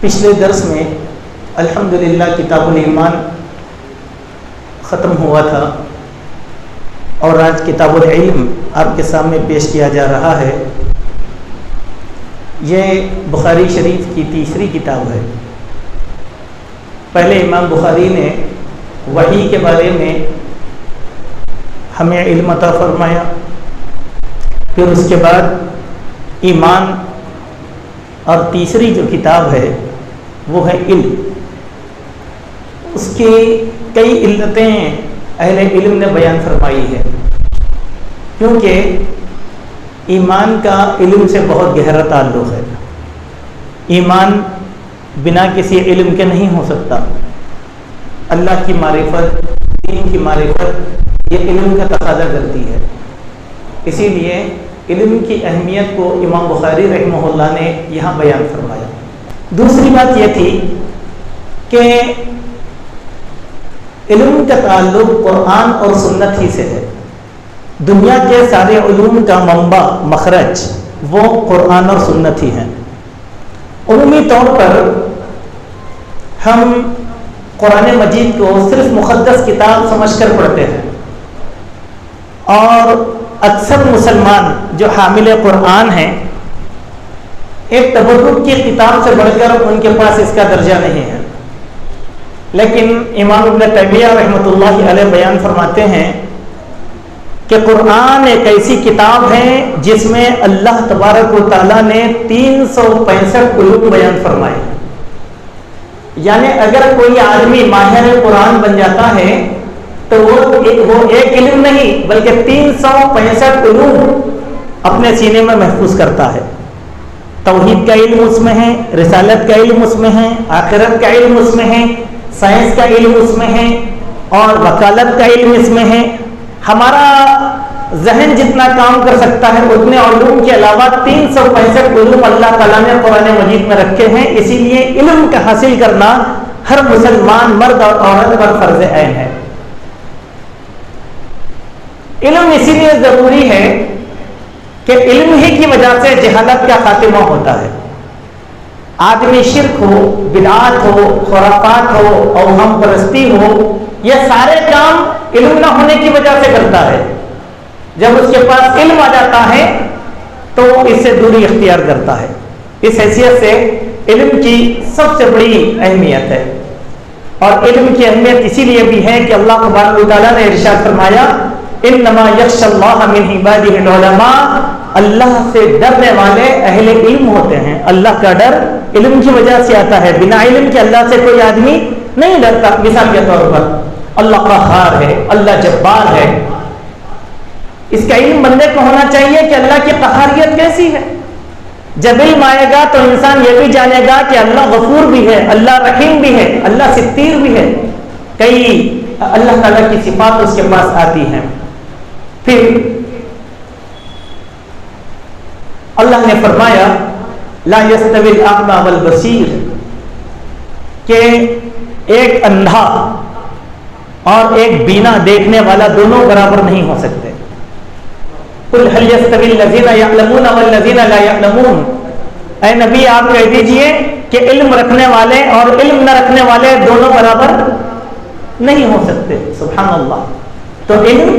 پچھلے درس میں الحمدللہ کتاب الایمان ختم ہوا تھا اور آج کتاب العلم آپ کے سامنے پیش کیا جا رہا ہے۔ یہ بخاری شریف کی تیسری کتاب ہے۔ پہلے امام بخاری نے وحی کے بارے میں ہمیں علم عطا فرمایا، پھر اس کے بعد ایمان، اور تیسری جو کتاب ہے وہ ہے علم۔ اس کی کئی علتیں اہل علم نے بیان فرمائی ہے، کیونکہ ایمان کا علم سے بہت گہرا تعلق ہے۔ ایمان بنا کسی علم کے نہیں ہو سکتا۔ اللہ کی معرفت، دین کی معرفت یہ علم کا تقاضا کرتی ہے۔ اسی لیے علم کی اہمیت کو امام بخاری رحمہ اللہ نے یہاں بیان فرمایا۔ دوسری بات یہ تھی کہ علم کا تعلق قرآن اور سنت ہی سے ہے۔ دنیا کے سارے علوم کا منبع، مخرج وہ قرآن اور سنت ہی ہیں۔ عمومی طور پر ہم قرآن مجید کو صرف مقدس کتاب سمجھ کر پڑھتے ہیں، اور اکثر مسلمان جو حامل قرآن ہیں ایک تبرک کی کتاب سے بڑھ کر ان کے پاس اس کا درجہ نہیں ہے۔ لیکن امام ابن تیمیہ رحمۃ اللہ علیہ بیان فرماتے ہیں کہ قرآن ایک ایسی کتاب ہے جس میں اللہ تبارک و تعالیٰ نے 365 علوم بیان فرمائے۔ یعنی اگر کوئی آدمی ماہر قرآن بن جاتا ہے تو وہ ایک علم نہیں بلکہ 365 علوم اپنے سینے میں محفوظ کرتا ہے۔ توحید کا علم اس میں ہے، رسالت کا علم اس میں ہے، آخرت کا علم اس میں ہے، سائنس کا علم اس میں ہے، اور وکالت کا علم اس میں ہے۔ ہمارا ذہن جتنا کام کر سکتا ہے اتنے علوم کے علاوہ 365 علوم اللہ تعالیٰ نے قرآن مجید میں رکھے ہیں۔ اسی لیے علم کا حاصل کرنا ہر مسلمان مرد اور عورت پر فرض عین ہے۔ علم اسی لیے ضروری ہے کہ علم ہی کی وجہ سے جہالت کا خاتمہ ہوتا ہے۔ آدمی شرک ہو، بدعات ہو، خرافات ہو، اوہام پرستی ہو، یہ سارے کام علم نہ ہونے کی وجہ سے کرتا ہے۔ جب اس کے پاس علم آ جاتا ہے تو اس سے دوری اختیار کرتا ہے۔ اس حیثیت سے علم کی سب سے بڑی اہمیت ہے، اور علم کی اہمیت اسی لیے بھی ہے کہ اللہ تبارک و تعالیٰ نے ارشاد فرمایا انما یخشی اللہ من عبادہ العلماء، اللہ سے ڈرنے والے اہل علم ہوتے ہیں۔ اللہ کا ڈر علم کی وجہ سے آتا ہے، بنا علم کے اللہ سے کوئی آدمی نہیں ڈرتا۔ مثال کے طور پر اللہ قہار ہے، اللہ جبار ہے، اس کا علم بندے کو ہونا چاہیے کہ اللہ کی قہاریت کیسی ہے۔ جب علم آئے گا تو انسان یہ بھی جانے گا کہ اللہ غفور بھی ہے، اللہ رحیم بھی ہے، اللہ ستیر بھی ہے۔ کئی اللہ تعالیٰ کی صفات اس کے پاس آتی ہیں۔ پھر اللہ نے فرمایا لا یستوی الاعمی والبصیر، کہ ایک اندھا اور ایک بینا دیکھنے والا دونوں برابر نہیں ہو سکتے۔ قل هل يستوي الذين يعلمون والذين لا يعلمون، اے نبی آپ کہہ دیجئے کہ علم رکھنے والے اور علم نہ رکھنے والے دونوں برابر نہیں ہو سکتے۔ سبحان اللہ۔ تو علم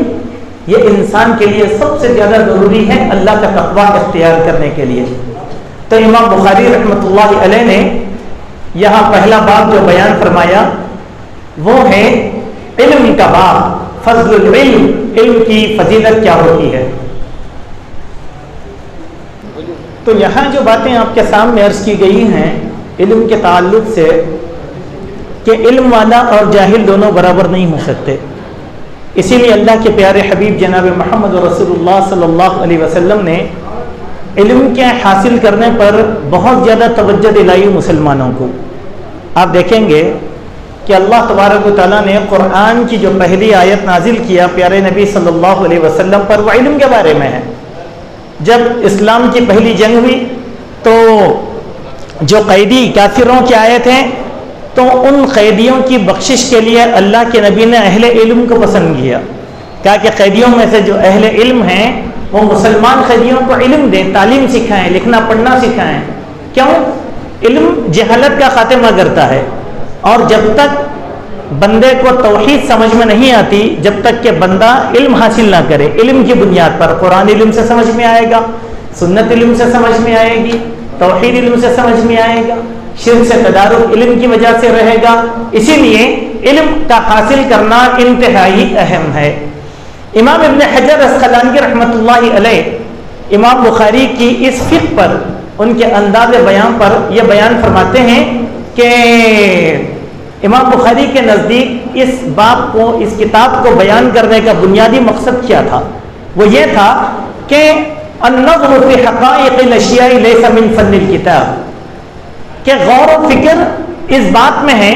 یہ انسان کے لیے سب سے زیادہ ضروری ہے اللہ کا تقوی اختیار کرنے کے لیے۔ تو امام بخاری رحمۃ اللہ علیہ نے یہاں پہلا باب جو بیان فرمایا وہ ہے علم کا باب، فضل العلم، علم کی فضیلت کیا ہوتی ہے۔ تو یہاں جو باتیں آپ کے سامنے عرض کی گئی ہیں علم کے تعلق سے، کہ علم والا اور جاہل دونوں برابر نہیں ہو سکتے، اسی لیے اللہ کے پیارے حبیب جناب محمد رسول اللہ صلی اللہ علیہ وسلم نے علم کے حاصل کرنے پر بہت زیادہ توجہ دلائی مسلمانوں کو۔ آپ دیکھیں گے کہ اللہ تبارک و تعالیٰ نے قرآن کی جو پہلی آیت نازل کیا پیارے نبی صلی اللہ علیہ وسلم پر، وہ علم کے بارے میں ہے۔ جب اسلام کی پہلی جنگ ہوئی تو جو قیدی کافروں کے آئے تھے تو ان قیدیوں کی بخشش کے لیے اللہ کے نبی نے اہل علم کو پسند کیا، کہا کہ قیدیوں میں سے جو اہل علم ہیں وہ مسلمان قیدیوں کو علم دیں، تعلیم سکھائیں، لکھنا پڑھنا سکھائیں۔ کیوں؟ علم جہالت کا خاتمہ کرتا ہے، اور جب تک بندے کو توحید سمجھ میں نہیں آتی، جب تک کہ بندہ علم حاصل نہ کرے، علم کی بنیاد پر قرآن علم سے سمجھ میں آئے گا، سنت علم سے سمجھ میں آئے گی، توحید علم سے سمجھ میں آئے گا، شرک سے تدارک علم کی وجہ سے رہے گا۔ اسی لیے علم کا حاصل کرنا انتہائی اہم ہے۔ امام ابن حجر اسقلانی رحمۃ اللہ علیہ امام بخاری کی اس فقہ پر، ان کے انداز بیان پر یہ بیان فرماتے ہیں کہ امام بخاری کے نزدیک اس باب کو، اس کتاب کو بیان کرنے کا بنیادی مقصد کیا تھا؟ وہ یہ تھا کہ النظر فی حقائق الاشیاء لیس من فن الکتاب، کہ غور و فکر اس بات میں ہے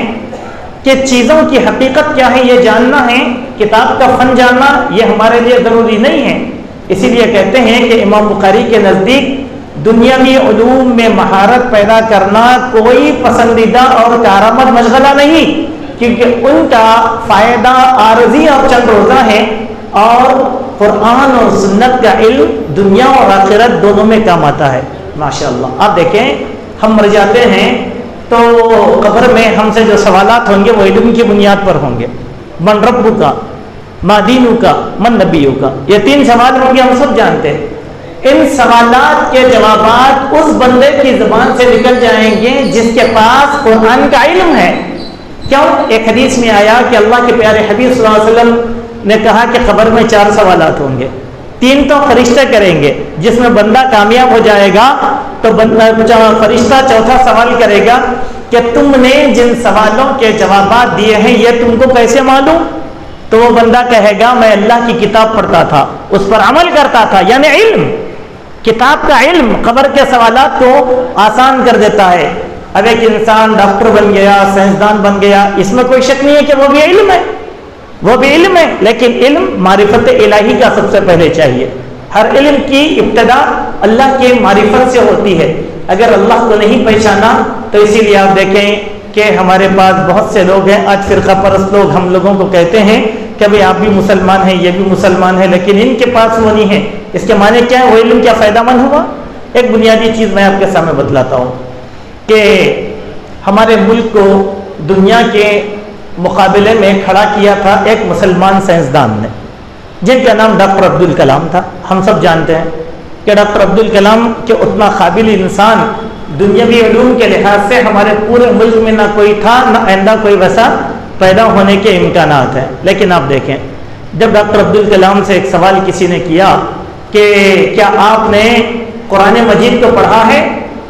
کہ چیزوں کی حقیقت کیا ہے یہ جاننا ہے، کتاب کا فن جاننا یہ ہمارے لیے ضروری نہیں ہے۔ اسی لیے کہتے ہیں کہ امام بخاری کے نزدیک دنیاوی علوم میں مہارت پیدا کرنا کوئی پسندیدہ اور کارآمد مشغلہ نہیں، کیونکہ ان کا فائدہ عارضی اور چند روزہ ہے، اور قرآن اور سنت کا علم دنیا اور آخرت دونوں میں کام آتا ہے۔ ماشاءاللہ آپ دیکھیں، ہم مر جاتے ہیں تو قبر میں ہم سے جو سوالات ہوں گے وہ علم کی بنیاد پر ہوں گے۔ من رب کا، ما دینو کا، من نبیو کا، یہ 3 سوال ہوں گے، ہم سب جانتے ہیں۔ ان سوالات کے جوابات اس بندے کی زبان سے نکل جائیں گے جس کے پاس قرآن کا علم ہے۔ کیوں؟ ایک حدیث میں آیا کہ اللہ کے پیارے حبیب صلی اللہ علیہ وسلم نے کہا کہ قبر میں 4 سوالات ہوں گے، 3 تو فرشتے کریں گے، جس میں بندہ کامیاب ہو جائے گا تو فرشتہ چوتھا سوال کرے گا کہ تم نے جن سوالوں کے جوابات دیے ہیں یہ تم کو کیسے معلوم؟ تو وہ بندہ کہے گا میں اللہ کی کتاب پڑھتا تھا، اس پر عمل کرتا تھا، یعنی علم، کتاب کا علم قبر کے سوالات کو آسان کر دیتا ہے۔ اب ایک انسان ڈاکٹر بن گیا، سائنسدان بن گیا، اس میں کوئی شک نہیں ہے کہ وہ بھی علم ہے، وہ بھی علم ہے، لیکن علم معرفت الہی کا سب سے پہلے چاہیے۔ ہر علم کی ابتدا اللہ کے معرفت سے ہوتی ہے۔ اگر اللہ کو نہیں پہچانا تو اسی لیے آپ دیکھیں کہ ہمارے پاس بہت سے لوگ ہیں، آج فرقہ پرست لوگ ہم لوگوں کو کہتے ہیں کہ بھئی آپ بھی مسلمان ہیں، یہ بھی مسلمان ہے، لیکن ان کے پاس وہ نہیں ہے۔ اس کے معنی کیا ہے؟ وہ علم کیا فائدہ مند ہوا؟ ایک بنیادی چیز میں آپ کے سامنے بتلاتا ہوں کہ ہمارے ملک کو دنیا کے مقابلے میں کھڑا کیا تھا ایک مسلمان سائنسدان نے، جن کا نام ڈاکٹر عبدالکلام تھا۔ ہم سب جانتے ہیں کہ ڈاکٹر عبدالکلام کے اتنا قابل انسان دنیاوی علوم کے لحاظ سے ہمارے پورے ملک میں نہ کوئی تھا، نہ آئندہ کوئی ویسا پیدا ہونے کے امکانات ہیں۔ لیکن آپ دیکھیں، جب ڈاکٹر عبدالکلام سے ایک سوال کسی نے کیا کہ کیا آپ نے قرآن مجید کو پڑھا ہے،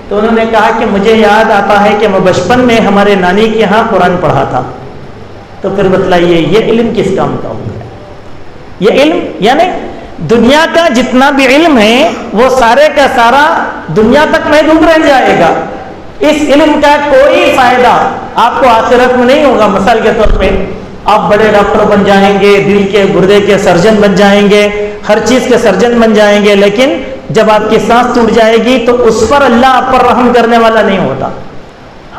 تو انہوں نے کہا کہ مجھے یاد آتا ہے کہ میں بچپن میں ہمارے نانی کے ہاں قرآن پڑھا تھا۔ تو پھر بتلائیے یہ علم کس کام کا ہو گیا؟ یہ علم یعنی دنیا کا جتنا بھی علم ہے وہ سارے کا سارا دنیا تک محدود رہ جائے گا۔ اس علم کا کوئی فائدہ آپ کو آخرت میں نہیں ہوگا۔ مثال کے طور پہ آپ بڑے ڈاکٹر بن جائیں گے، دل کے گردے کے سرجن بن جائیں گے، ہر چیز کے سرجن بن جائیں گے، لیکن جب آپ کی سانس ٹوٹ جائے گی تو اس پر اللہ آپ پر رحم کرنے والا نہیں ہوتا۔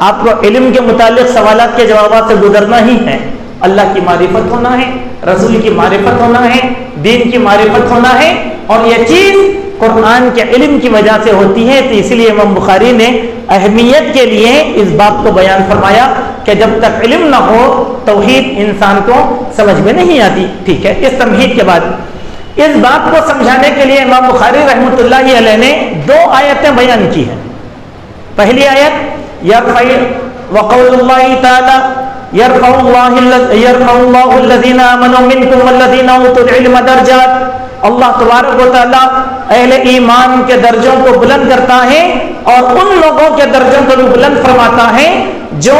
آپ کو علم کے متعلق سوالات کے جوابات سے گزرنا ہی ہے۔ اللہ کی معرفت ہونا ہے، رسول کی معرفت ہونا ہے، دین کی معرفت ہونا ہے، اور یہ چیز قرآن کے علم کی وجہ سے ہوتی ہے۔ تو اسی لیے امام بخاری نے اہمیت کے لیے اس بات کو بیان فرمایا کہ جب تک علم نہ ہو توحید انسان کو سمجھ میں نہیں آتی۔ ٹھیک ہے، اس تمہید کے بعد اس بات کو سمجھانے کے لیے امام بخاری رحمۃ اللہ علیہ نے 2 آیتیں بیان کی ہیں۔ پہلی آیت یرفع وقول اللہ تعالی یرفع اللہ الذین آمنوا منکم والذین اوتوا العلم درجات، اللہ تبارک و تعالیٰ اہل ایمان کے درجوں کو بلند کرتا ہے اور ان لوگوں کے درجوں کو بھی بلند فرماتا ہے جو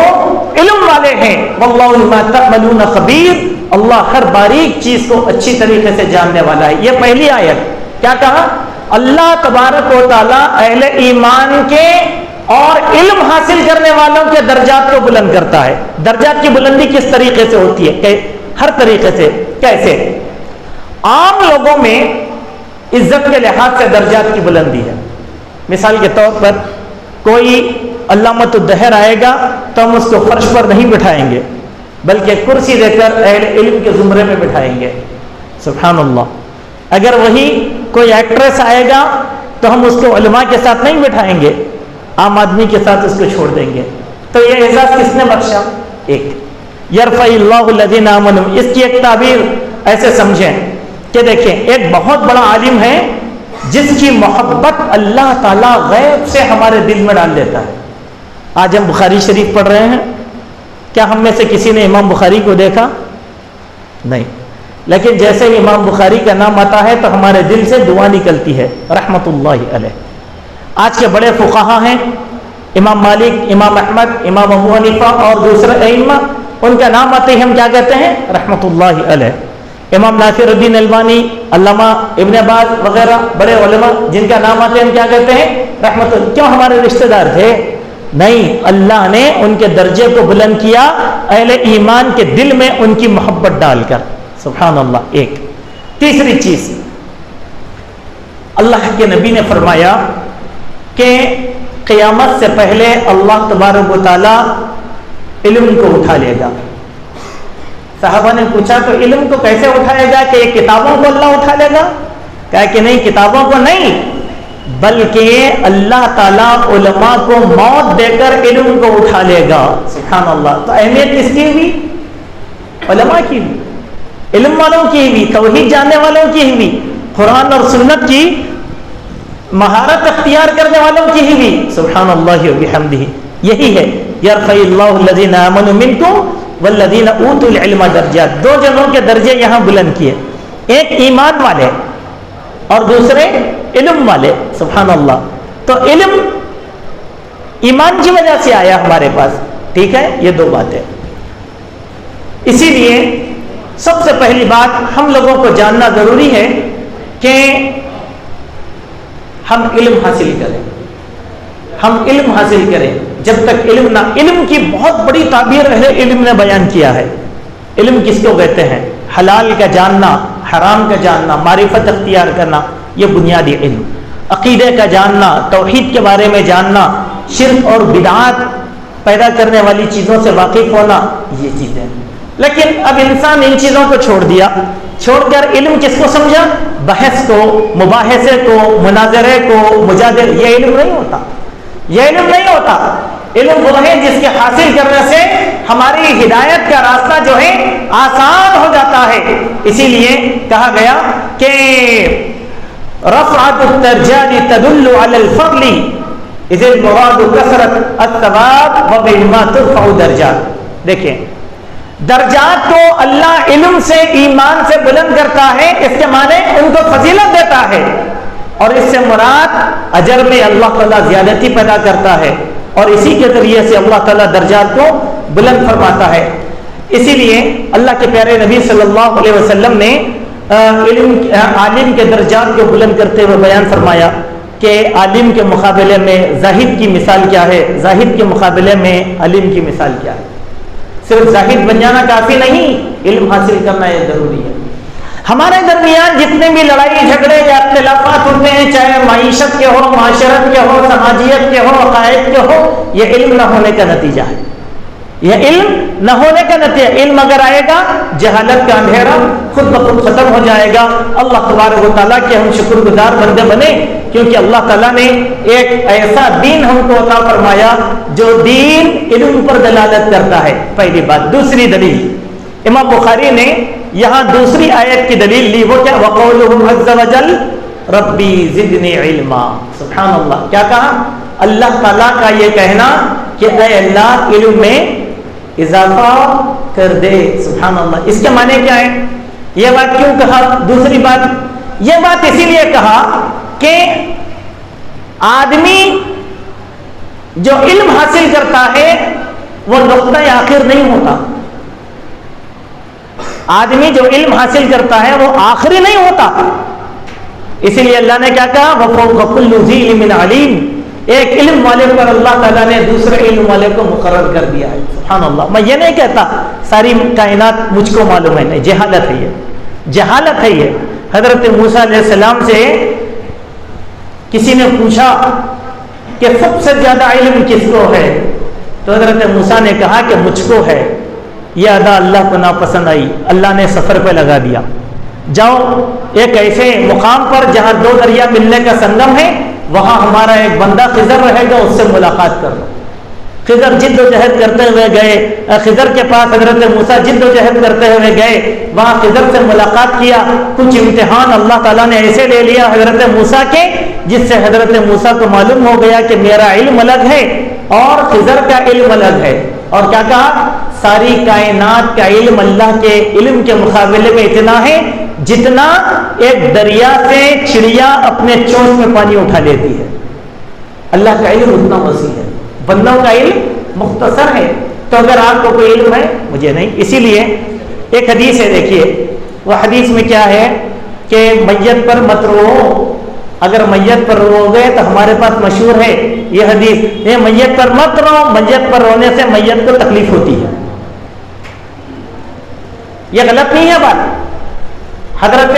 علم والے ہیں۔ واللہ بما تعملون خبیر، اللہ ہر باریک چیز کو اچھی طریقے سے جاننے والا ہے۔ یہ پہلی آیت کیا کہا؟ اللہ تبارک و تعالیٰ اہل ایمان کے اور علم حاصل کرنے والوں کے درجات کو بلند کرتا ہے۔ درجات کی بلندی کس طریقے سے ہوتی ہے؟ کہ ہر طریقے سے۔ کیسے؟ عام لوگوں میں عزت کے لحاظ سے درجات کی بلندی ہے۔ مثال کے طور پر کوئی علامۃ الدہر آئے گا تو ہم اس کو فرش پر نہیں بٹھائیں گے بلکہ کرسی دے کر اہل علم کے زمرے میں بٹھائیں گے۔ سبحان اللہ۔ اگر وہی کوئی ایکٹریس آئے گا تو ہم اس کو علماء کے ساتھ نہیں بٹھائیں گے عام آدمی کے ساتھ اس کو چھوڑ دیں گے. تو یہ اعزاز کس نے بخشا؟ ایک یرفع اللہ الذین آمنوا. اس کی ایک تعبیر ایسے سمجھیں کہ دیکھیں ایک بہت بڑا عالم ہے جس کی محبت اللہ تعالیٰ غیب سے ہمارے دل میں ڈال دیتا ہے. آج ہم بخاری شریف پڑھ رہے ہیں, کیا ہم میں سے کسی نے امام بخاری کو دیکھا؟ نہیں. لیکن جیسے ہی امام بخاری کا نام آتا ہے تو ہمارے دل سے دعا نکلتی ہے رحمت اللہ علیہ. آج کے بڑے فقہا ہیں امام مالک, امام احمد, امام ابو حنیفہ اور دوسرے ائمہ, ان کا نام آتے ہی ہم کیا کہتے ہیں؟ رحمت اللہ علیہ. امام ناصر الدین البانی, علامہ ابن باز وغیرہ بڑے علماء جن کا نام آتے ہیں ہم کیا کہتے ہیں؟ رحمت اللہ. کیوں؟ ہمارے رشتہ دار تھے؟ نہیں, اللہ نے ان کے درجے کو بلند کیا اہل ایمان کے دل میں ان کی محبت ڈال کر. سبحان اللہ. ایک تیسری چیز, اللہ کے نبی نے فرمایا کہ قیامت سے پہلے اللہ تبارک و تعالی علم کو اٹھا لے گا. صحابہ نے پوچھا تو علم کو کیسے اٹھائے گا؟ کہ کتابوں کو اللہ اٹھا لے گا؟ کہا کہ نہیں, کتابوں کو نہیں, بلکہ اللہ تعالیٰ علماء کو موت دے کر علم کو اٹھا لے گا. سبحان اللہ. تو اہمیت کس کی ہوئی؟ علماء کی ہوئی, علم والوں کی ہوئی, توحید جاننے والوں کی ہوئی, قرآن اور سنت کی مہارت اختیار کرنے والوں کی ہوئی. سبحان اللہ و بحمدہ. یہی ہے یرفع اللہ الذین آمنوا منکم والذین اوتوا العلم درجات. دو جنوں کے درجے یہاں بلند کیے, ایک ایمان والے اور دوسرے علم والے. سبحان اللہ. تو علم ایمان کی وجہ سے آیا ہمارے پاس. ٹھیک ہے, یہ دو باتیں. اسی لیے سب سے پہلی بات ہم لوگوں کو جاننا ضروری ہے کہ ہم علم حاصل کریں. ہم علم حاصل کریں. جب تک علم نہ, علم کی بہت بڑی تعبیر ہے علم نے بیان کیا ہے. علم کس کو کہتے ہیں؟ حلال کا جاننا, حرام کا جاننا, معرفت اختیار کرنا, یہ بنیادی علم. عقیدے کا جاننا, توحید کے بارے میں جاننا, شرک اور بدعات پیدا کرنے والی چیزوں سے واقف ہونا, یہ چیزیں. لیکن اب انسان ان چیزوں کو چھوڑ دیا, چھوڑ کر علم کس کو سمجھا؟ بحث کو, مباحثے کو, مناظرے کو, مجادل. یہ علم نہیں ہوتا, یہ علم نہیں ہوتا. علم وہ ہے جس کے حاصل کرنے سے ہماری ہدایت کا راستہ جو ہے آسان ہو جاتا ہے. اسی لیے کہا گیا کہ رفعت الدرجات تدل علی الفضل اذ المراد کثرت الثواب وبما ترفع درجات. دیکھیں, درجات کو اللہ علم سے, ایمان سے بلند کرتا ہے, اس کے معنی ان کو فضیلت دیتا ہے, اور اس سے مراد اجر میں اللہ تعالیٰ زیادتی پیدا کرتا ہے, اور اسی کے ذریعے سے اللہ تعالیٰ درجات کو بلند فرماتا ہے. اسی لیے اللہ کے پیارے نبی صلی اللہ علیہ وسلم نے عالم کے درجات کو بلند کرتے ہوئے بیان فرمایا کہ عالم کے مقابلے میں زاہد کی مثال کیا ہے, زاہد کے مقابلے میں عالم کی مثال کیا ہے. صرف زاہد بن جانا کافی نہیں, علم حاصل کرنا یہ ضروری ہے. ہمارے درمیان جتنے بھی لڑائی جھگڑے یا اختلافات ہوتے ہیں, چاہے معیشت کے ہو, معاشرت کے ہو, سماجیت کے ہو, عقائد کے ہو, یہ علم نہ ہونے کا نتیجہ ہے. یہ علم نہ ہونے کا نتیجہ. علم اگر آئے گا, جہالت کا اندھیرا خود بخود ختم ہو جائے گا. اللہ تبارک و تعالیٰ کے ہم شکر گزار بندے بنے, کیونکہ اللہ تعالیٰ نے ایک ایسا دین ہم کو عطا فرمایا جو دین علم پر دلالت کرتا ہے. پہلی بات. دوسری دلیل, امام بخاری نے یہاں دوسری آیت کی دلیل لی, وہ کیا؟ وَقَوْلُهُ عَزَّ وَجَلَّ رَبِّي زِدْنِي عِلْمًا. سبحان اللہ. کیا کہا؟ اللہ تعالیٰ کا یہ کہنا کہ اے اللہ علم میں اضافہ کر دے. سبحان اللہ. اس کے معنی کیا ہے؟ یہ بات کیوں کہا؟ دوسری بات, یہ بات اسی لیے کہا کہ آدمی جو علم حاصل کرتا ہے وہ نقطۂ آخر نہیں ہوتا. آدمی جو علم حاصل کرتا ہے وہ آخری نہیں ہوتا. اسی لیے اللہ نے کیا کہا؟ وَفَوْقَ كُلِّ ذِي عِلْمٍ عَلِيمٍ. ایک علم والے پر اللہ تعالیٰ نے دوسرے علم والے کو مقرر کر دیا ہے. سبحان اللہ. میں یہ نہیں کہتا ساری کائنات مجھ کو معلوم ہے, نہیں, جہالت ہے یہ, جہالت ہے یہ. حضرت موسیٰ علیہ السلام سے کسی نے پوچھا کہ سب سے زیادہ علم کس کو ہے, تو حضرت موسیٰ نے کہا کہ مجھ کو ہے. یہ ادا اللہ کو ناپسند آئی, اللہ نے سفر پہ لگا دیا. جاؤ ایک ایسے مقام پر جہاں دو دریا ملنے کا سنگم ہے, وہاں ہمارا ایک بندہ خضر رہے گا، اس سے ملاقات کر لو۔ خضر جد و جہد کرتے ہوئے گئے، خضر کے پاس حضرت موسیٰ جد و جہد کرتے ہوئے گئے، وہاں خضر سے ملاقات کیا۔ کچھ امتحان اللہ تعالیٰ نے ایسے لے لیا حضرت موسیٰ کے، جس سے حضرت موسیٰ کو معلوم ہو گیا کہ میرا علم الگ ہے اور خضر کا علم الگ ہے۔ اور کیا کہا؟ ساری کائنات کا علم اللہ کے علم کے مقابلے میں اتنا ہے جتنا ایک دریا سے چڑیا اپنے چونچ میں پانی اٹھا لیتی ہے۔ اللہ کا علم اتنا وسیع ہے، بندوں کا علم مختصر ہے۔ تو اگر آپ کو کوئی علم ہے، مجھے نہیں۔ اسی لیے ایک حدیث ہے، دیکھیے وہ حدیث میں کیا ہے کہ میت پر مت رو، اگر میت پر رو گئے تو ہمارے پاس مشہور ہے یہ حدیث، یہ میت پر مت رو، میت پر رونے سے میت کو تکلیف ہوتی ہے۔ یہ غلط نہیں ہے بات۔ حضرت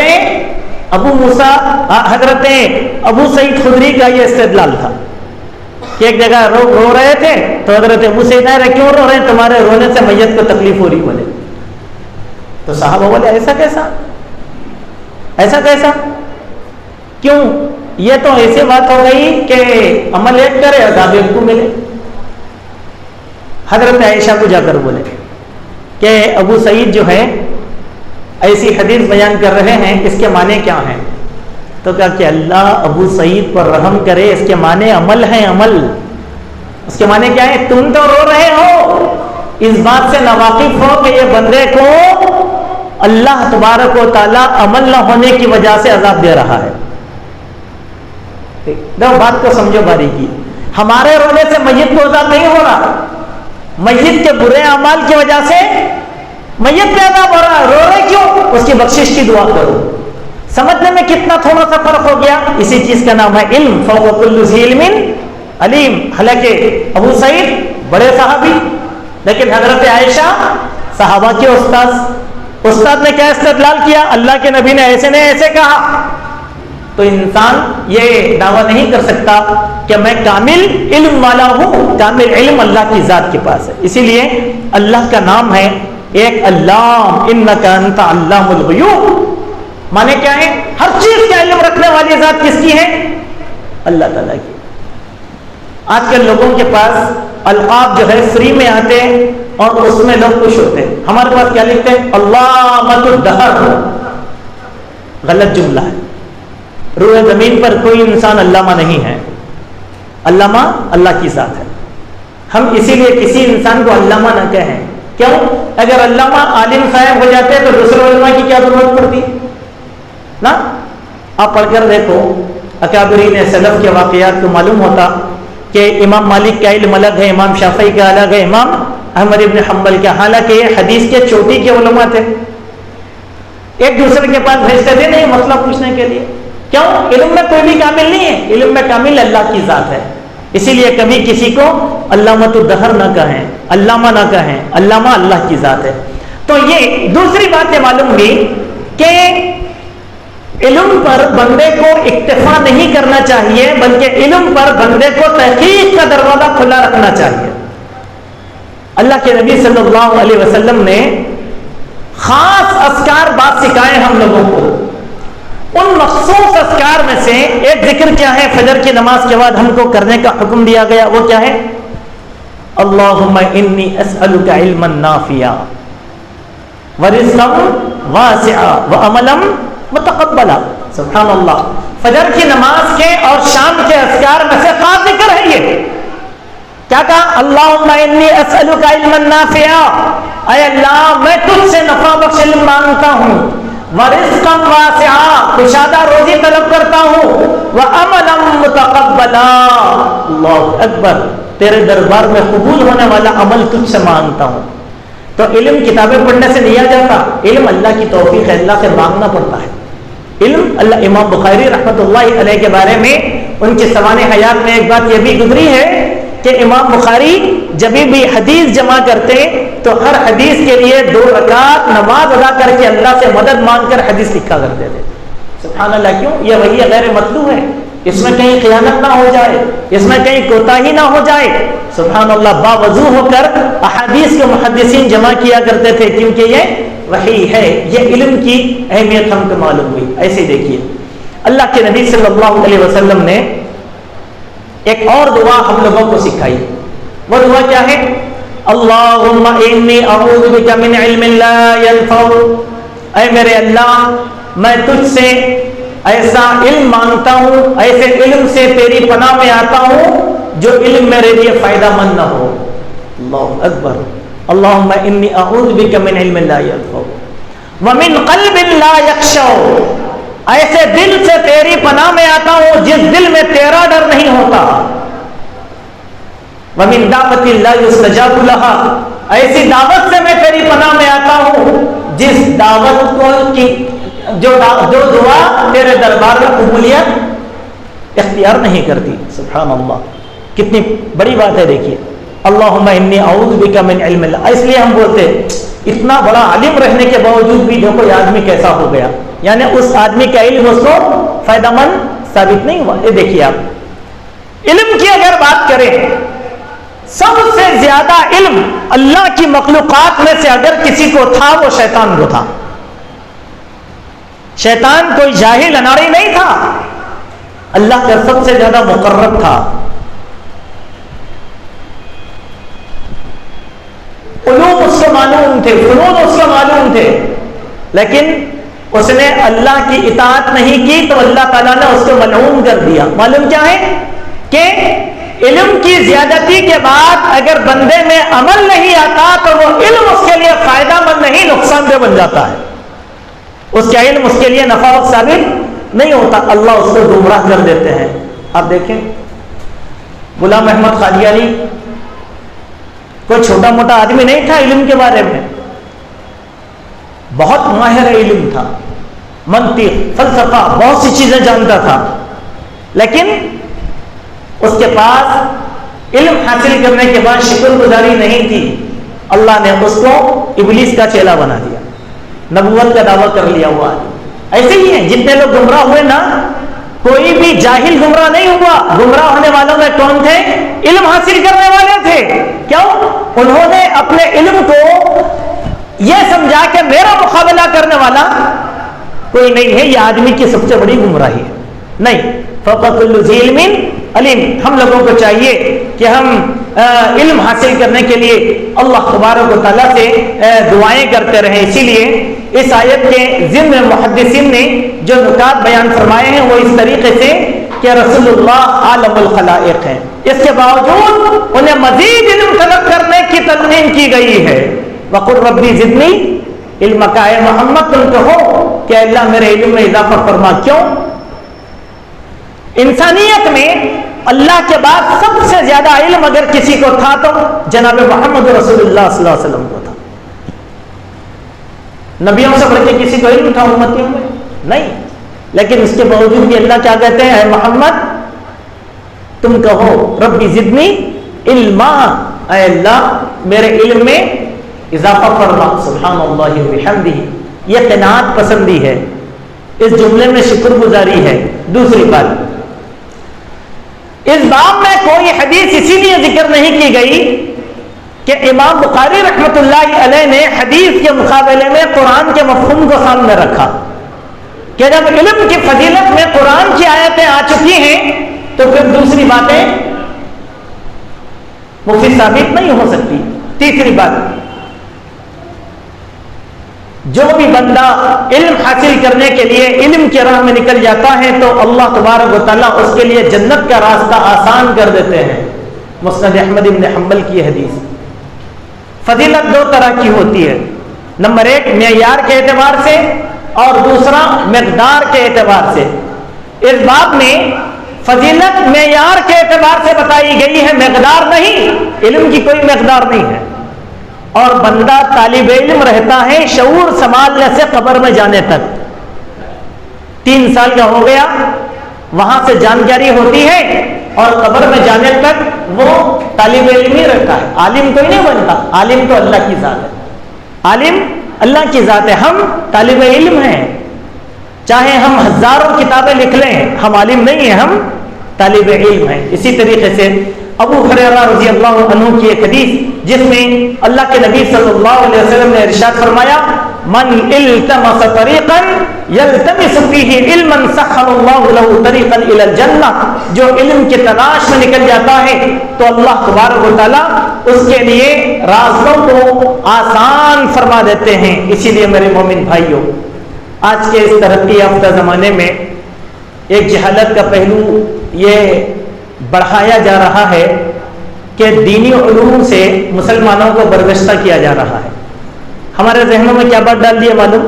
ابو سعید خدری کا یہ استدلال تھا کہ ایک جگہ رو رہے تھے تو حضرت ابو سعید نے کیوں رو رہے ہیں؟ تمہارے رونے سے میت کو تکلیف ہو رہی بولے۔ تو صحابہ بولے ایسا کیسا کیوں؟ یہ تو ایسی بات ہو گئی کہ عمل ایک کرے عذاب ایک کو ملے۔ حضرت عائشہ کو جا کر بولے کہ ابو سعید جو ہے ایسی حدیث بیان کر رہے ہیں، اس کے معنی کیا ہیں؟ تو کہا کہ اللہ ابو سعید پر رحم کرے، اس کے معنی عمل ہے، عمل۔ اس کے معنی کیا ہے؟ تم تو رو رہے ہو، اس بات سے ناواقف ہو کہ یہ بندے کو اللہ تبارک و تعالیٰ عمل نہ ہونے کی وجہ سے عذاب دے رہا ہے۔ دو بات کو سمجھو باریکی، ہمارے رونے سے میت کو عذاب نہیں ہو رہا، میت کے برے اعمال کی وجہ سے میت پہ عذاب ہو رہا ہے۔ رو رہے کیوں؟ اس کی بخشش کی دعا کرو۔ سمجھنے میں کتنا تھوڑا سا فرق ہو گیا۔ اسی چیز کا نام ہے علم، فوق کل ذی علم علیم۔ حالانکہ ابو سعید بڑے صحابی، لیکن حضرت عائشہ صحابہ کے استاد نے کیا استدلال کیا؟ اللہ کے نبی نے ایسے نہیں ایسے کہا۔ تو انسان یہ دعویٰ نہیں کر سکتا کہ میں کامل علم والا ہوں، کامل علم اللہ کی ذات کے پاس ہے۔ اسی لیے اللہ کا نام ہے ایک علام، انک انت علام الغیوب۔ مانے کیا ہے؟ ہر چیز کا علم رکھنے والی ذات کس کی ہے؟ اللہ تعالیٰ کی۔ آج کل لوگوں کے پاس القاب جو ہے فری میں آتے اور اس میں لوگ خوش ہوتے ہیں۔ ہمارے پاس کیا لکھتے ہیں؟ علامۃ الدہر۔ غلط جملہ ہے۔ روئے زمین پر کوئی انسان علامہ نہیں ہے، علامہ اللہ کی ذات ہے۔ ہم اسی لیے کسی انسان کو علامہ نہ کہیں۔ کیوں؟ اگر علامہ عالم صاحب ہو جاتے تو دوسرے علماء کی کیا ضرورت پڑتی نا؟ آپ پڑھ کر دیکھو اکابرین سلف کے واقعات کو معلوم ہوتا کہ امام مالک کا علم الگ ہے، امام شافعی کا الگ ہے، امام احمد ابن حنبل کا۔ حالانکہ یہ حدیث کے چوٹی کے علماء تھے، ایک دوسرے کے پاس بھیجتے تھے نہیں مسئلہ پوچھنے کے لیے۔ کیوں؟ علم میں کوئی بھی کامل نہیں ہے، علم میں کامل اللہ کی ذات ہے۔ اسی لیے کبھی کسی کو علامۃ الدہر نہ کہیں، علامہ نہ کہیں، علامہ اللہ کی ذات ہے۔ تو یہ دوسری بات یہ معلوم ہوئی کہ علم پر بندے کو اکتفا نہیں کرنا چاہیے، بلکہ علم پر بندے کو تحقیق کا دروازہ کھلا رکھنا چاہیے۔ اللہ کے نبی صلی اللہ علیہ وسلم نے خاص اذکار بات سکھائے ہم لوگوں کو۔ ان مخصوص اذکار میں سے ایک ذکر کیا ہے؟ فجر کی نماز کے بعد ہم کو کرنے کا حکم دیا گیا، وہ کیا ہے؟ اللہم انی اسألک علما نافعا ورزقا واسعا وعملا متقبلا۔ سبحان اللہ۔ فجر کی نماز کے اور شام کے اذکار میں سے خاص ذکر ہے یہ۔ کیا کہا؟ اللہم انی اسألک علما نافعا، اے اللہ میں تجھ سے نفع بخش علم مانگتا ہوں، ورزقا واسعا کشادہ روزی طلب کرتا ہوں، وعملا متقبلا اللہ اکبر تیرے دربار میں قبول ہونے والا عمل تجھ سے مانگتا ہوں۔ تو علم کتابیں پڑھنے سے نہیں آ جاتا، علم اللہ کی توفیق ہے، اللہ سے مانگنا پڑتا ہے۔ علم اللہ، امام بخاری رحمۃ اللہ علیہ کے بارے میں ان کی سوانح حیات میں ایک بات یہ بھی گزری ہے کہ امام بخاری جب بھی حدیث جمع کرتے تو ہر حدیث کے لیے 2 رکعت نماز ادا کر کے اللہ سے مدد مانگ کر حدیث لکھا کرتے تھے۔ سبحان اللہ۔ کیوں؟ یہ وحی غیر مطلوب ہے، اس میں کہیں خیانت نہ ہو جائے، اس میں کہیں کوتاہی نہ ہو جائے۔ سبحان اللہ۔ باوضو ہو کر احادیث کے محدثین جمع کیا کرتے تھے کیونکہ یہ وحی ہے۔ یہ علم کی اہمیت ہم کو معلوم ہوئی۔ ایسے دیکھیے اللہ کے نبی صلی اللہ علیہ وسلم نے ایک اور دعا ہم لوگوں کو سکھائی. وہ دعا کیا ہے؟ اللہم انی اعوذ بک من علم لا ينفع. اے میرے اللہ میں تجھ سے ایسا علم مانگتا ہوں، ایسے علم سے تیری پناہ میں آتا ہوں جو علم میرے لیے فائدہ مند نہ ہو. اللہ اکبر. اللہم انی اعوذ بک من علم لا ينفع ومن قلب لا یخشع. ایسے دل سے تیری پناہ میں آتا ہوں جس دل میں تیرا ڈر نہیں ہوتا. ومن دعوت لا یستجاب لها. ایسی دعوت سے میں تیری پناہ میں آتا ہوں جس دعوت کو کی جو دعا تیرے دربار میں قبولیت اختیار نہیں کرتی. سبحان اللہ، کتنی بڑی بات ہے. دیکھیے اللہم انی اعوذ بک من علم لا. اس لیے ہم بولتے اتنا بڑا عالم رہنے کے باوجود بھی دیکھو یہ آدمی کیسا ہو گیا، یعنی اس آدمی کا علم اس کو فائدہ مند ثابت نہیں ہوا. یہ دیکھیے آپ علم کی اگر بات کریں، سب سے زیادہ علم اللہ کی مخلوقات میں سے اگر کسی کو تھا وہ شیطان کو تھا. شیطان کوئی جاہل اناڑی نہیں تھا، اللہ کا سب سے زیادہ مقرب تھا. علوم اس کو معلوم تھے، فنون اس کو معلوم تھے، لیکن اس نے اللہ کی اطاعت نہیں کی تو اللہ تعالیٰ نے اس کو ملعون کر دیا. معلوم کیا ہے کہ علم کی زیادتی کے بعد اگر بندے میں عمل نہیں آتا تو وہ علم اس کے لیے فائدہ مند نہیں، نقصان دہ بن جاتا ہے. اس کا علم اس کے لیے نفع ثابت نہیں ہوتا، اللہ اس کو گمراہ کر دیتے ہیں. آپ دیکھیں غلام احمد قادیانی کوئی چھوٹا موٹا آدمی نہیں تھا، علم کے بارے میں بہت ماہر علم تھا، منطق، فلسفہ، بہت سی چیزیں جانتا تھا، لیکن اس کے پاس علم حاصل کرنے کے بعد شکر گزاری نہیں تھی. اللہ نے اس کو ابلیس کا چیلا بنا دیا، نبوت کا دعویٰ کر لیا ہوا. ایسے ہی ہیں جتنے لوگ گمراہ ہوئے نا، کوئی بھی جاہل گمراہ نہیں ہوا. گمراہ ہونے والوں میں کون تھے؟ علم حاصل کرنے والے تھے. کیوں؟ انہوں نے اپنے علم کو یہ سمجھا کہ میرا مقابلہ کرنے والا کوئی نہیں ہے، یہ آدمی کی سب سے بڑی گمراہی ہے. نہیں، فوق کل ذی علم علیم. ہم لوگوں کو چاہیے کہ ہم علم حاصل کرنے کے لیے اللہ تبارک و تعالیٰ سے دعائیں کرتے رہیں. اسی لیے اس آیت کے ضمن میں محدثین نے جو نکات بیان فرمائے ہیں وہ اس طریقے سے کہ رسول اللہ عالم الخلائق ہیں، اس کے باوجود انہیں مزید علم طلب کرنے کی تلقین کی گئی ہے. وقل ربی زدنی علما. کا اے محمد تم کہو کہ اللہ میرے علم میں اضافہ فرما. کیوں؟ انسانیت میں اللہ کے بعد سب سے زیادہ علم اگر کسی کو تھا تو جناب محمد رسول اللہ صلی اللہ علیہ وسلم کو تھا. نبیوں سے بڑھ کے کسی کو علم تھا امتیوں میں؟ نہیں. لیکن اس کے باوجود بھی اللہ کیا کہتے ہیں؟ اے محمد تم کہو ربی زدنی علما، اے اللہ میرے علم میں اضافہ فرما. سبحان اللہ وبحمدہ. یہ قناعت پسندی ہے، اس جملے میں شکر گزاری ہے. دوسری بات، اس باب میں کوئی حدیث اسی لیے ذکر نہیں کی گئی کہ امام بخاری رحمۃ اللہ علیہ نے حدیث کے مقابلے میں قرآن کے مفہوم کو سامنے رکھا کہ جب علم کی فضیلت میں قرآن کی آیتیں آ چکی ہیں تو پھر دوسری باتیں مفید ثابت نہیں ہو سکتی. تیسری بات، جو بھی بندہ علم حاصل کرنے کے لیے علم کی راہ میں نکل جاتا ہے تو اللہ تبارک و تعالیٰ اس کے لیے جنت کا راستہ آسان کر دیتے ہیں. مسند احمد بن حنبل کی حدیث. فضیلت دو طرح کی ہوتی ہے، نمبر ایک معیار کے اعتبار سے اور دوسرا مقدار کے اعتبار سے. اس باب میں فضیلت معیار کے اعتبار سے بتائی گئی ہے، مقدار نہیں. علم کی کوئی مقدار نہیں ہے، اور بندہ طالب علم رہتا ہے شعور سنبھالنے سے قبر میں جانے تک. 3 سال کا ہو گیا وہاں سے جانکاری ہوتی ہے اور قبر میں جانے تک وہ طالب علم ہی رہتا ہے. عالم کوئی نہیں بنتا، عالم تو اللہ کی ذات ہے. عالم اللہ کی ذات ہے، ہم طالب علم ہیں. چاہے ہم ہزاروں کتابیں لکھ لیں، ہم عالم نہیں ہیں، ہم طالب علم ہیں. اسی طریقے سے ابو ہریرہ رضی اللہ عنہ کی ایک حدیث جس میں اللہ کے نبی صلی اللہ علیہ وسلم نے ارشاد فرمایا من التمس طریقا یلتمس فیہ علما سخر اللہ لہ طریقا الی الجنہ، جو علم کی تلاش میں نکل جاتا ہے تو اللہ تبارک و تعالیٰ اس کے لیے راستوں کو آسان فرما دیتے ہیں۔ اسی لیے میرے مومن بھائیوں، آج کے اس ترقی یافتہ زمانے میں ایک جہالت کا پہلو یہ بڑھایا جا رہا ہے کہ دینی علوم سے مسلمانوں کو برگشتہ کیا جا رہا ہے۔ ہمارے ذہنوں میں کیا بات ڈال دی ہے معلوم؟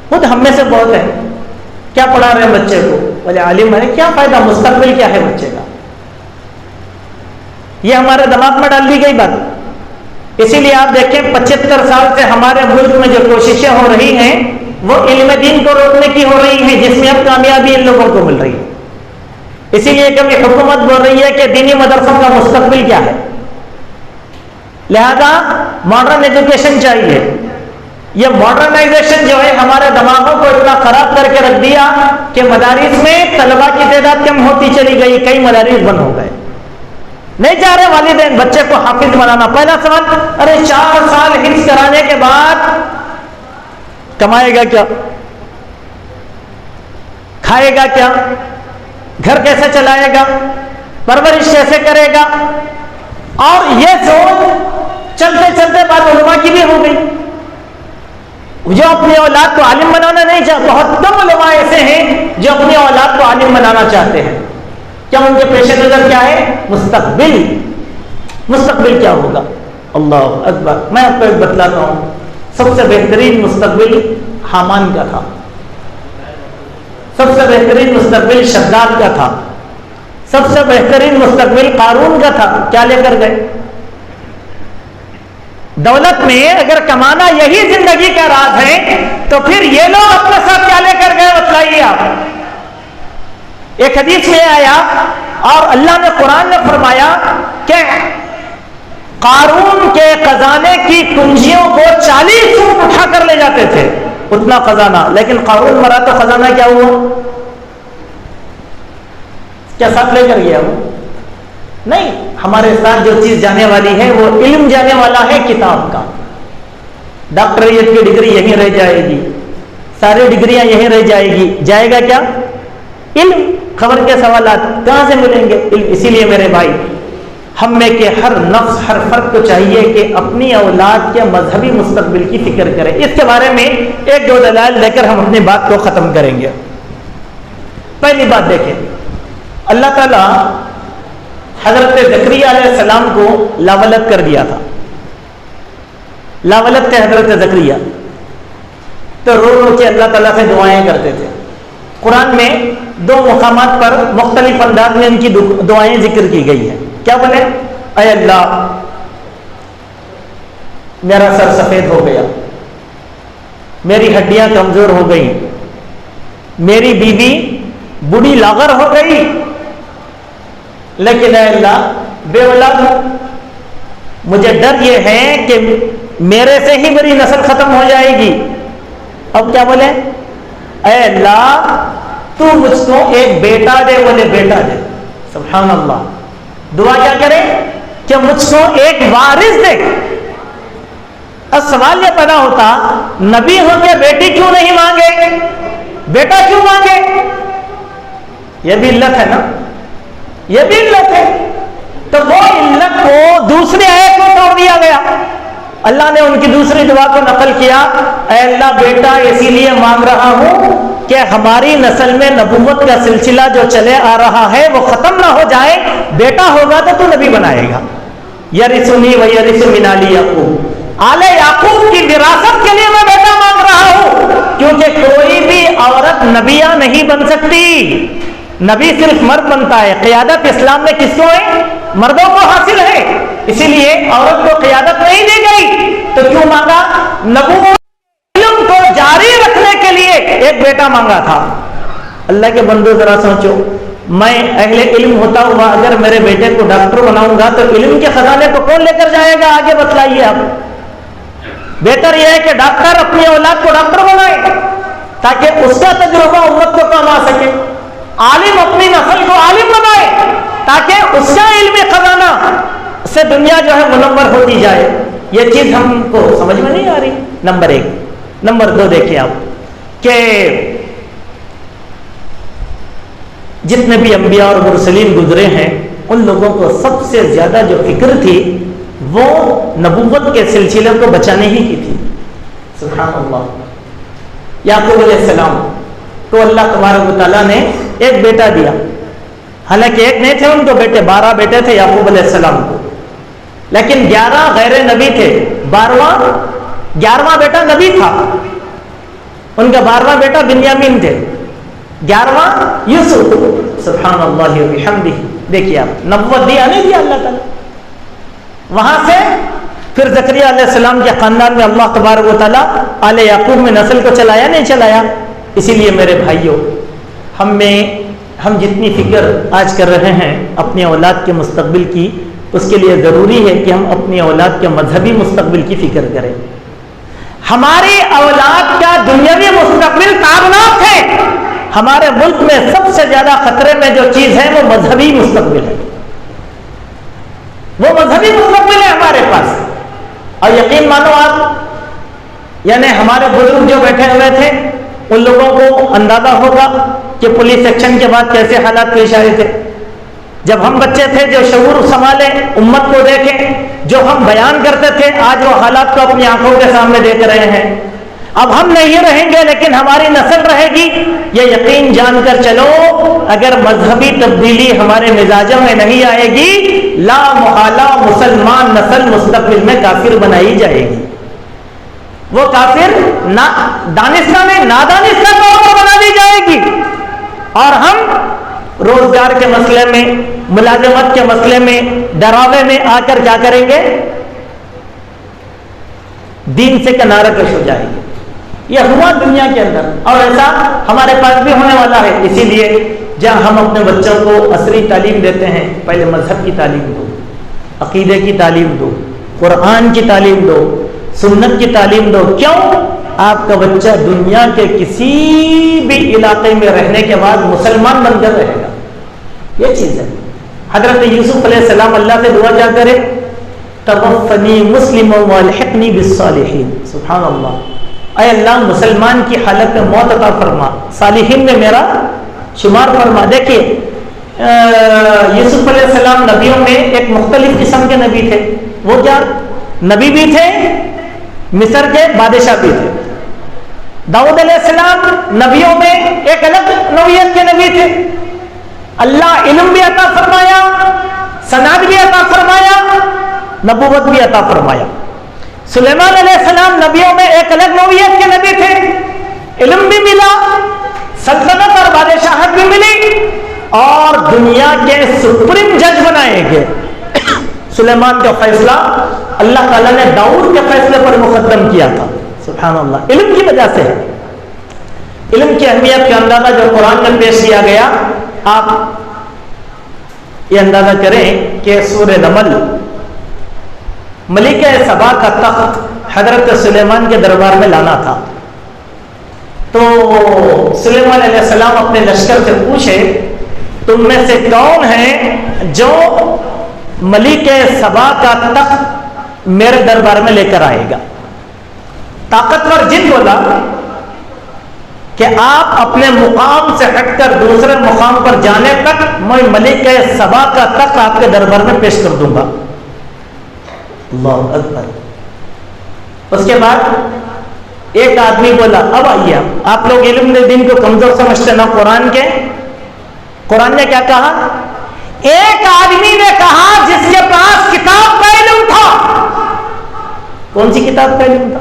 خود ہم میں سے بہت ہے، کیا پڑھا رہے ہیں بچے کو؟ بولے عالم ہے، کیا فائدہ، مستقبل کیا ہے بچے کا؟ یہ ہمارے دماغ میں ڈال دی گئی بات۔ اسی لیے آپ دیکھیں 75 سال سے ہمارے ملک میں جو کوششیں ہو رہی ہیں وہ علم دین کو روکنے کی ہو رہی ہیں، جس میں اب کامیابی ان لوگوں کو مل رہی ہے۔ اسی لیے کبھی حکومت بول رہی ہے کہ دینی مدرسوں کا مستقبل کیا ہے، لہذا ماڈرن ایجوکیشن چاہیے۔ یہ ماڈرنائزیشن جو ہے ہمارے دماغوں کو اتنا خراب کر کے رکھ دیا کہ مدارس میں طلباء کی تعداد کم ہوتی چلی گئی، کئی مدارس بند ہو گئے۔ نہیں چاہ رہے والدین بچے کو حافظ بنانا۔ پہلا سوال، ارے 4 سال حفظ کرانے کے بعد کمائے گا کیا، کھائے گا کیا، گھر کیسے چلائے گا، پرورش کیسے کرے گا؟ اور یہ سوچ چلتے چلتے بات علماء کی بھی ہو گئی، جو اپنی اولاد کو عالم بنانا نہیں چاہتے۔ بہت کم علماء ایسے ہیں جو اپنی اولاد کو عالم بنانا چاہتے ہیں۔ کیا ان کے پیش نظر کیا ہے؟ مستقبل۔ مستقبل کیا ہوگا؟ اللہ اکبر۔ میں آپ کو ایک بتلاتا ہوں، سب سے بہترین مستقبل حامان کا تھا، سب سے بہترین مستقبل شداد کا تھا، سب سے بہترین مستقبل قارون کا تھا۔ کیا لے کر گئے؟ دولت میں اگر کمانا یہی زندگی کا راز ہے تو پھر یہ لوگ اپنے ساتھ کیا لے کر گئے بتلائیے آپ۔ ایک حدیث میں آیا اور اللہ نے قرآن میں فرمایا کہ قارون کے خزانے کی کنجیوں کو 40 اونٹ اٹھا کر لے جاتے تھے، اتنا خزانہ، لیکن قارون مرا تو خزانہ کیا ہوا؟ کیا ساتھ لے کر گیا وہ؟ نہیں۔ ہمارے ساتھ جو چیز جانے والی ہے وہ علم جانے والا ہے، کتاب کا۔ ڈاکٹریٹ کی ڈگری یہیں رہ جائے گی، ساری ڈگریاں یہیں رہ جائے گی، جائے گا کیا؟ علم۔ خبر کے سوالات کہاں سے ملیں گے؟ علم۔ اسی لیے میرے بھائی، ہم میں کے ہر نفس، ہر فرد کو چاہیے کہ اپنی اولاد کے مذہبی مستقبل کی فکر کرے۔ اس کے بارے میں 1-2 دلائل لے کر ہم اپنی بات کو ختم کریں گے۔ پہلی بات دیکھیں، اللہ تعالیٰ حضرت زکریا علیہ السلام کو لاولد کر دیا تھا، لاولد تھے حضرت زکریا، تو رو رو کے اللہ تعالیٰ سے دعائیں کرتے تھے۔ قرآن میں 2 مقامات پر مختلف انداز میں ان کی دعائیں ذکر کی گئی ہیں۔ کیا بولے؟ اے اللہ میرا سر سفید ہو گیا، میری ہڈیاں کمزور ہو گئی، میری بیوی بوڑھی لاغر ہو گئی، لیکن اے اللہ بے اولاد ہوں، مجھے ڈر یہ ہے کہ میرے سے ہی میری نسل ختم ہو جائے گی۔ اب کیا بولے؟ اے اللہ تو مجھ کو ایک بیٹا دے، بولے بیٹا دے۔ سبحان اللہ۔ دعا کیا کرے؟ کہ مجھ کو ایک وارث دے۔ اب سوال یہ پیدا ہوتا، نبی ہو کے بیٹی کیوں نہیں مانگے، بیٹا کیوں مانگے؟ یہ بھی علت ہے نا، یہ بھی علت ہے۔ تو وہ علت کو دوسری آیت میں توڑ دیا گیا۔ اللہ نے ان کی دوسری دعا کو نقل کیا، اے اللہ بیٹا اسی لیے مانگ رہا ہوں کہ ہماری نسل میں نبوت کا سلسلہ جو چلے آ رہا ہے وہ ختم نہ ہو جائے، بیٹا ہوگا تو نبی بنائے گا۔ یرثنی و یرث من آل یعقوب، آل یعقوب کی وراثت کے لیے میں بیٹا مانگ رہا ہوں، کیونکہ کوئی بھی عورت نبیہ نہیں بن سکتی، نبی صرف مرد بنتا ہے۔ قیادت اسلام میں کس کو ہے؟ مردوں کو حاصل ہے، اسی لیے عورت کو قیادت نہیں دی گئی۔ تو کیوں مانگا؟ نبوت علم کو جاری رکھنے کے لیے ایک بیٹا مانگا تھا۔ اللہ کے بندو ذرا سوچو، میں اہل علم ہوتا ہوا اگر میرے بیٹے کو ڈاکٹر بناؤں گا تو علم کے خزانے کو کون لے کر جائے گا؟ آگے بتلائیے آپ۔ بہتر یہ ہے کہ ڈاکٹر اپنی اولاد کو ڈاکٹر بنائے تاکہ اس کا تجربہ امت کو کام آ سکے، عالم اپنی نسل کو عالم بنائے تاکہ اس کا علمی خزانہ سے دنیا جو ہے منور ہوتی جائے۔ یہ چیز ہم کو سمجھ میں نہیں آ رہی۔ نمبر 1۔ نمبر 2 دیکھیں آپ کہ جتنے بھی انبیاء اور مرسلین گزرے ہیں ان لوگوں کو سب سے زیادہ جو فکر تھی وہ نبوت کے سلسلے کو بچانے ہی کی تھی. سبحان اللہ. یعقوب علیہ السلام کو اللہ تبارک و تعالیٰ نے ایک بیٹا دیا. حالانکہ ایک نہیں تھے ان کو بیٹے، 12 بیٹے تھے یعقوب علیہ السلام کو، لیکن 11 غیر نبی تھے. 11واں بیٹا نبی تھا، ان کا 12واں بیٹا بنیامین تھے، 11واں یوسف. سبحان اللہ و بحمدہ. دیکھیے آپ، نبوت دیا نہیں دیا اللہ تعالیٰ. وہاں سے پھر زکریا علیہ السلام کے خاندان میں اللہ تبارک و تعالیٰ آل یعقوب میں نسل کو چلایا نہیں چلایا. اسی لیے میرے بھائیوں، ہم جتنی فکر آج کر رہے ہیں اپنی اولاد کے مستقبل کی، اس کے لیے ضروری ہے کہ ہم اپنی اولاد کے مذہبی مستقبل کی فکر کریں. ہماری اولاد کا دنیاوی مستقبل تابناک ہے. ہمارے ملک میں سب سے زیادہ خطرے میں جو چیز ہے وہ مذہبی مستقبل ہے. وہ مذہبی مستقبل ہے ہمارے پاس. اور یقین مانو آپ، یعنی ہمارے بزرگ جو بیٹھے ہوئے تھے ان لوگوں کو اندازہ ہوگا کہ پولیس ایکشن کے بعد کیسے حالات پیش آئے تھے. جب ہم بچے تھے جو شعور سنبھالے، امت کو دیکھیں، جو ہم بیان کرتے تھے، آج وہ حالات کو اپنی آنکھوں کے سامنے دیکھ رہے ہیں. اب ہم نہیں رہیں گے لیکن ہماری نسل رہے گی. یہ یقین جان کر چلو، اگر مذہبی تبدیلی ہمارے مزاجوں میں نہیں آئے گی، لا محالہ مسلمان نسل مستقبل میں کافر بنائی جائے گی. وہ کافر دانستہ میں نادانستہ طور پر بنا دی جائے گی. اور ہم روزگار کے مسئلے میں، ملازمت کے مسئلے میں، ڈراوے میں آ کر کیا کریں گے؟ دین سے کنارہ کش ہو جائیں گے. یہ ہوا دنیا کے اندر، اور ایسا ہمارے پاس بھی ہونے والا ہے. اسی لیے جہاں ہم اپنے بچوں کو عصری تعلیم دیتے ہیں، پہلے مذہب کی تعلیم دو، عقیدے کی تعلیم دو، قرآن کی تعلیم دو، سنت کی تعلیم دو. کیوں؟ آپ کا بچہ دنیا کے کسی بھی علاقے میں رہنے کے بعد مسلمان بن کر رہے گا. یہ چیز ہے. حضرت یوسف علیہ السلام اللہ سے دعا کیا کرے؟ توفنی مسلما والحقنی بالصالحین. سبحان اللہ. اے اللہ مسلمان کی حالت میں موت عطا فرما، صالحین میں میرا شمار فرما. دیکھیے یوسف علیہ السلام نبیوں میں ایک مختلف قسم کے نبی تھے. وہ کیا نبی بھی تھے، مصر کے بادشاہ بھی تھے. داؤد علیہ السلام نبیوں میں ایک الگ نوعیت کے نبی تھے. اللہ علم بھی عطا فرمایا، سند بھی عطا فرمایا، نبوت بھی عطا فرمایا. سلیمان علیہ السلام نبیوں میں ایک الگ نوعیت کے نبی تھے. علم بھی ملا، سلطنت اور بادشاہت بھی ملی، اور دنیا کے سپریم جج بنائے گئے. سلیمان کا فیصلہ اللہ تعالیٰ نے داؤد کے فیصلے پر مقدم کیا تھا. سبحان اللہ. علم کی وجہ سے ہے. علم کی اہمیت کا اندازہ جو قرآن میں پیش کیا گیا، آپ یہ اندازہ کریں کہ سورہ نمل، ملکہ سبا کا تخت حضرت سلیمان کے دربار میں لانا تھا. تو سلیمان علیہ السلام اپنے لشکر سے پوچھے، تم میں سے کون ہے جو ملکہ سبا کا تخت میرے دربار میں لے کر آئے گا؟ طاقتور جن بولا کہ آپ اپنے مقام سے ہٹ کر دوسرے مقام پر جانے تک میں ملکہ سبا کا تخت آپ کے دربار میں پیش کر دوں گا. اللہ اکبر. اس کے بعد ایک آدمی بولا، اب آئیے آپ لوگ علم دین کو کمزور سمجھتے نا. قرآن نے کیا کہا؟ ایک آدمی نے کہا جس کے پاس کتاب کا علم تھا. کون سی کتاب کا علم تھا؟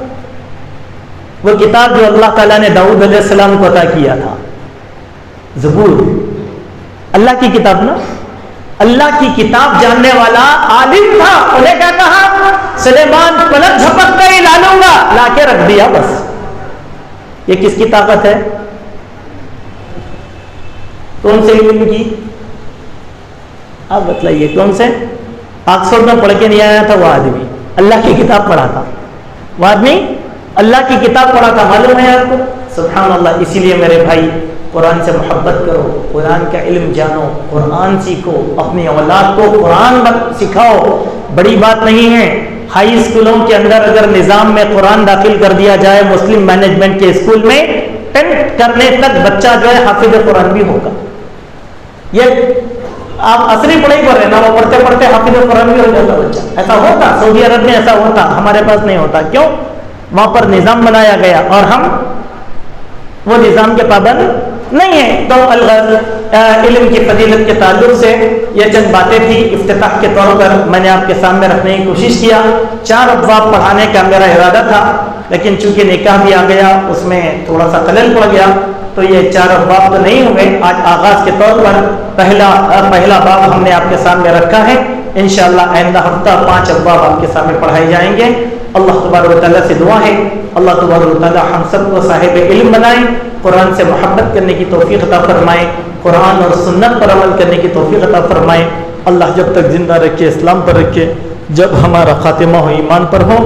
وہ کتاب جو اللہ تعالیٰ نے داؤد علیہ السلام کو عطا کیا تھا، زبور. اللہ کی کتاب نا. اللہ کی کتاب جاننے والا عالم تھا. انہیں کیا کہا؟ سلیمان پلک جھپک کر ہی لا لوں گا. لا کے رکھ دیا بس. یہ کس کی طاقت ہے؟ کون سے علم کی؟ آپ بتلائیے کون سے؟ آکسفورڈ میں پڑھ کے نہیں آیا تھا وہ آدمی، اللہ کی کتاب پڑھا تھا. وہ آدمی اللہ کی کتاب پڑھا تھا. معلوم ہے آپ کو؟ سبحان اللہ. اسی لیے میرے بھائی قرآن سے محبت کرو، قرآن کا علم جانو، قرآن سیکھو، اپنی اولاد کو قرآن سکھاؤ. بڑی بات نہیں ہے ہائی اسکولوں کے اندر اگر نظام میں قرآن داخل کر دیا جائے مسلم مینجمنٹ کے اسکول میں، 10th کرنے تک بچہ جو ہے حافظ قرآن بھی ہوگا۔ یہ آپ عصری پڑھائی کر رہے ہیں نا، وہ پڑھتے پڑھتے حافظ قرآن بھی ہو جاتا بچہ۔ ایسا ہوتا سعودی عرب میں، ایسا ہوتا، ہمارے پاس نہیں ہوتا۔ کیوں؟ وہاں پر نظام بنایا گیا اور ہم وہ نظام کے پابند نہیں ہیں۔ تو الغرض علم کی فضیلت کے تعلق سے یہ چند باتیں تھی، افتتاح کے طور پر میں نے آپ کے سامنے رکھنے کی کوشش کیا۔ 4 ابواب پڑھانے کا میرا ارادہ تھا، لیکن چونکہ نکاح بھی آ گیا، اس میں تھوڑا سا خلل پڑ گیا، تو یہ 4 ابواب تو نہیں ہوئے۔ آج آغاز کے طور پر پہلا باب ہم نے آپ کے سامنے رکھا ہے۔ انشاءاللہ آئندہ ہفتہ 5 ابواب آپ کے سامنے پڑھائے جائیں گے۔ اللہ تبارک و تعالیٰ سے دعا ہے اللہ تبارک و تعالیٰ ہم سب کو صاحب علم بنائیں، قرآن سے محبت کرنے کی توفیق عطا فرمائے، قرآن اور سنت پر عمل کرنے کی توفیق عطا فرمائے۔ اللہ جب تک زندہ رکھے، اسلام پر رکھے، جب ہمارا خاتمہ ہو ایمان پر ہو۔